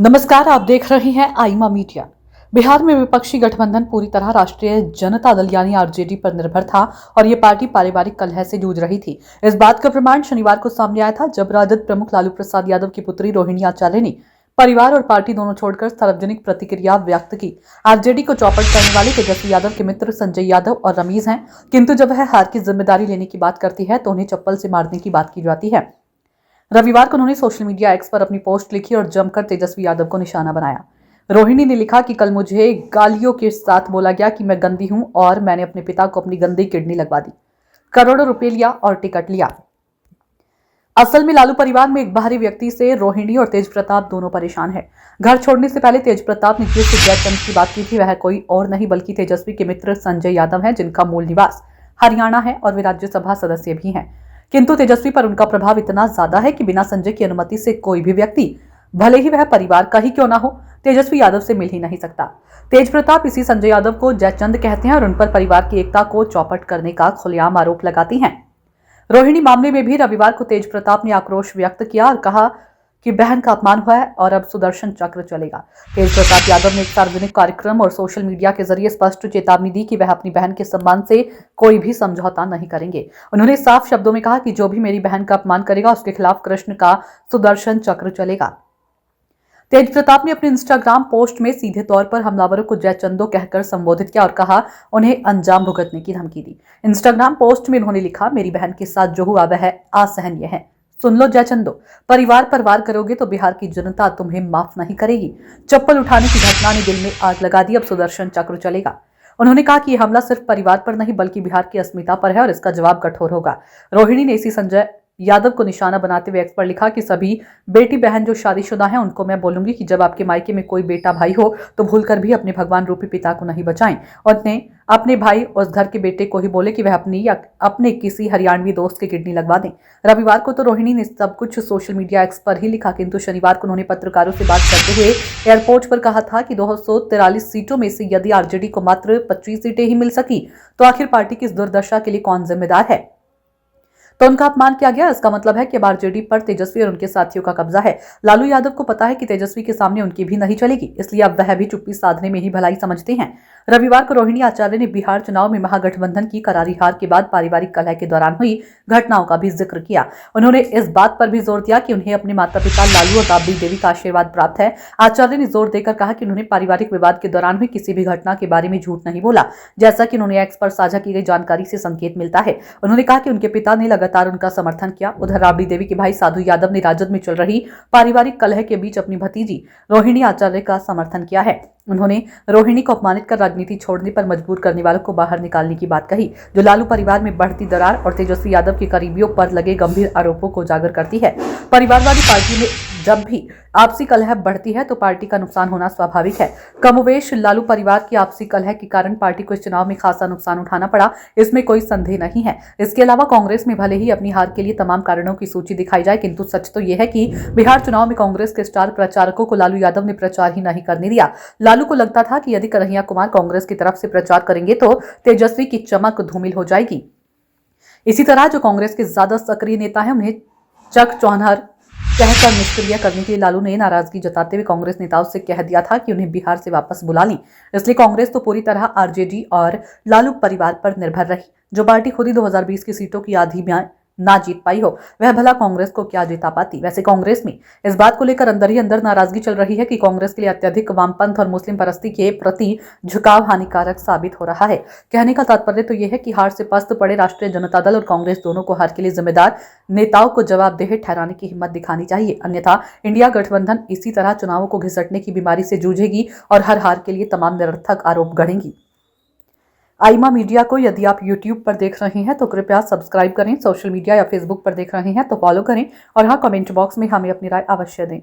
नमस्कार, आप देख रहे हैं आईमा मीडिया। बिहार में विपक्षी गठबंधन पूरी तरह राष्ट्रीय जनता दल यानी आरजेडी पर निर्भर था और ये पार्टी पारिवारिक कलह से जूझ रही थी। इस बात का प्रमाण शनिवार को सामने आया था जब राजद प्रमुख लालू प्रसाद यादव की पुत्री रोहिणी आचार्य ने परिवार और पार्टी दोनों छोड़कर सार्वजनिक प्रतिक्रिया व्यक्त की। आरजेडी को चौपट करने वाले तेजस्वी यादव के मित्र संजय यादव और रमीज हैं, किंतु जब वह हार की जिम्मेदारी लेने की बात करती है तो उन्हें चप्पल से मारने की बात की जाती है। रविवार को उन्होंने सोशल मीडिया एक्स पर अपनी पोस्ट लिखी और जमकर तेजस्वी यादव को निशाना बनाया। रोहिणी ने लिखा कि कल मुझे गालियों के साथ बोला गया कि मैं गंदी हूं और मैंने अपने पिता को अपनी गंदी किडनी लगवा दी, करोड़ों रुपए लिया और टिकट लिया। असल में लालू परिवार में एक बाहरी व्यक्ति से रोहिणी और तेज प्रताप दोनों परेशान है। घर छोड़ने से पहले तेज प्रताप ने जिस जयचंद की बात की थी वह कोई और नहीं बल्कि तेजस्वी के मित्र संजय यादव हैं, जिनका मूल निवास हरियाणा है और वे राज्यसभा सदस्य भी हैं। किंतु तेजस्वी पर उनका प्रभाव इतना ज्यादा है कि बिना संजय की अनुमति से कोई भी व्यक्ति, भले ही वह परिवार का ही क्यों ना हो, तेजस्वी यादव से मिल ही नहीं सकता। तेज प्रताप इसी संजय यादव को जयचंद कहते हैं और उन पर परिवार की एकता को चौपट करने का खुलेआम आरोप लगाती हैं। रोहिणी मामले में भी रविवार को तेज प्रताप ने आक्रोश व्यक्त किया और कहा कि बहन का अपमान हुआ है और अब सुदर्शन चक्र चलेगा। तेज प्रताप यादव ने एक सार्वजनिक कार्यक्रम और सोशल मीडिया के जरिए स्पष्ट चेतावनी दी कि वह अपनी बहन के सम्मान से कोई भी समझौता नहीं करेंगे। उन्होंने साफ शब्दों में कहा कि जो भी मेरी बहन का अपमान करेगा उसके खिलाफ कृष्ण का सुदर्शन चक्र चलेगा। तेज प्रताप ने अपने इंस्टाग्राम पोस्ट में सीधे तौर पर हमलावरों को जयचंदो कहकर संबोधित किया और कहा उन्हें अंजाम भुगतने की धमकी दी। इंस्टाग्राम पोस्ट में उन्होंने लिखा, मेरी बहन के साथ जो हुआ वह असहनीय है। सुन लो जयचंदो, परिवार पर वार करोगे तो बिहार की जनता तुम्हें माफ नहीं करेगी। चप्पल उठाने की घटना ने दिल में आग लगा दी, अब सुदर्शन चक्र चलेगा। उन्होंने कहा कि यह हमला सिर्फ परिवार पर नहीं बल्कि बिहार की अस्मिता पर है और इसका जवाब कठोर होगा। रोहिणी ने इसी संजय यादव को निशाना बनाते हुए एक्स पर लिखा कि सभी बेटी बहन जो शादीशुदा हैं उनको मैं बोलूंगी कि जब आपके मायके में कोई बेटा भाई हो तो भूलकर भी अपने भगवान रूपी पिता को नहीं बचाएं और अपने भाई उस घर के बेटे को ही बोले कि वह अपनी या अपने किसी हरियाणवी दोस्त की किडनी लगवा दें। रविवार को तो रोहिणी ने सब कुछ सोशल मीडिया एक्स पर ही लिखा, किंतु शनिवार को उन्होंने पत्रकारों से बात करते हुए एयरपोर्ट पर कहा था कि 243 सीटों में से यदि आरजेडी को मात्र 25 सीटें ही मिल सकी तो आखिर पार्टी की इस दुर्दशा के लिए कौन जिम्मेदार है। तो उनका अपमान किया गया, इसका मतलब है कि अब आरजेडी पर तेजस्वी और उनके साथियों का कब्जा है। लालू यादव को पता है कि तेजस्वी के सामने उनकी भी नहीं चलेगी, इसलिए अब वह भी चुप्पी साधने में ही भलाई समझते हैं। रविवार को रोहिणी आचार्य ने बिहार चुनाव में महागठबंधन की करारी हार के बाद पारिवारिक कलह के दौरान हुई घटनाओं का भी जिक्र किया। उन्होंने इस बात पर भी जोर दिया कि उन्हें अपने माता पिता लालू और राबड़ी देवी का आशीर्वाद प्राप्त है। आचार्य ने जोर देकर कहा कि उन्होंने पारिवारिक विवाद के दौरान हुई किसी भी घटना के बारे में झूठ नहीं बोला, जैसा कि उन्होंने एक्स पर साझा की गई जानकारी से संकेत मिलता है। उन्होंने कहा कि उनके पिता ने लगातार उनका समर्थन किया। उधर राबड़ी देवी के भाई साधु यादव ने राजद में चल रही पारिवारिक कलह के बीच अपनी भतीजी रोहिणी आचार्य का समर्थन किया है। उन्होंने रोहिणी को अपमानित कर राजनीति छोड़ने पर मजबूर करने वालों को बाहर निकालने की बात कही, जो लालू परिवार में बढ़ती दरार और तेजस्वी यादव के करीबियों पर लगे गंभीर आरोपों को उजागर करती है। परिवारवादी पार्टी में जब भी आपसी कलह बढ़ती है तो पार्टी का नुकसान होना स्वाभाविक है। कमोवेश लालू परिवार की आपसी कलह के कारण पार्टी को इस चुनाव में खासा नुकसान उठाना पड़ा, इसमें कोई संदेह नहीं है। इसके अलावा कांग्रेस में भले ही अपनी हार के लिए तमाम कारणों की सूची दिखाई जाए, किंतु सच तो यह है कि बिहार चुनाव में कांग्रेस के स्टार प्रचारकों को लालू यादव ने प्रचार ही नहीं करने दिया। लालू को लगता था कि यदि कन्हैया कुमार कांग्रेस की तरफ से प्रचार करेंगे तो तेजस्वी की चमक धूमिल हो जाएगी। इसी तरह जो कांग्रेस के ज्यादा सक्रिय नेता हैं उन्हें चक चौहनर कहकर निष्क्रिय करने के लिए लालू ने नाराजगी जताते हुए कांग्रेस नेताओं से कह दिया था कि उन्हें बिहार से वापस बुला लें। इसलिए कांग्रेस तो पूरी तरह आरजेडी और लालू परिवार पर निर्भर रही। जो पार्टी खुद ही 2020 की सीटों की आधी में ना जीत पाई हो, वह भला कांग्रेस को क्या जिता पाती। वैसे कांग्रेस में इस बात को लेकर अंदर ही अंदर नाराजगी चल रही है कि कांग्रेस के लिए अत्यधिक वामपंथ और मुस्लिम परस्ती के प्रति झुकाव हानिकारक साबित हो रहा है। कहने का तात्पर्य तो यह है कि हार से पस्त पड़े राष्ट्रीय जनता दल और कांग्रेस दोनों को हार के लिए जिम्मेदार नेताओं को जवाबदेह ठहराने की हिम्मत दिखानी चाहिए, अन्यथा इंडिया गठबंधन इसी तरह चुनावों को घिसटने की बीमारी से जूझेगी और हर हार के लिए तमाम निरर्थक आरोप गढ़ेंगी। आईमा मीडिया को यदि आप YouTube पर देख रहे हैं तो कृपया सब्सक्राइब करें, सोशल मीडिया या फेसबुक पर देख रहे हैं तो फॉलो करें और हाँ, कमेंट बॉक्स में हमें अपनी राय अवश्य दें।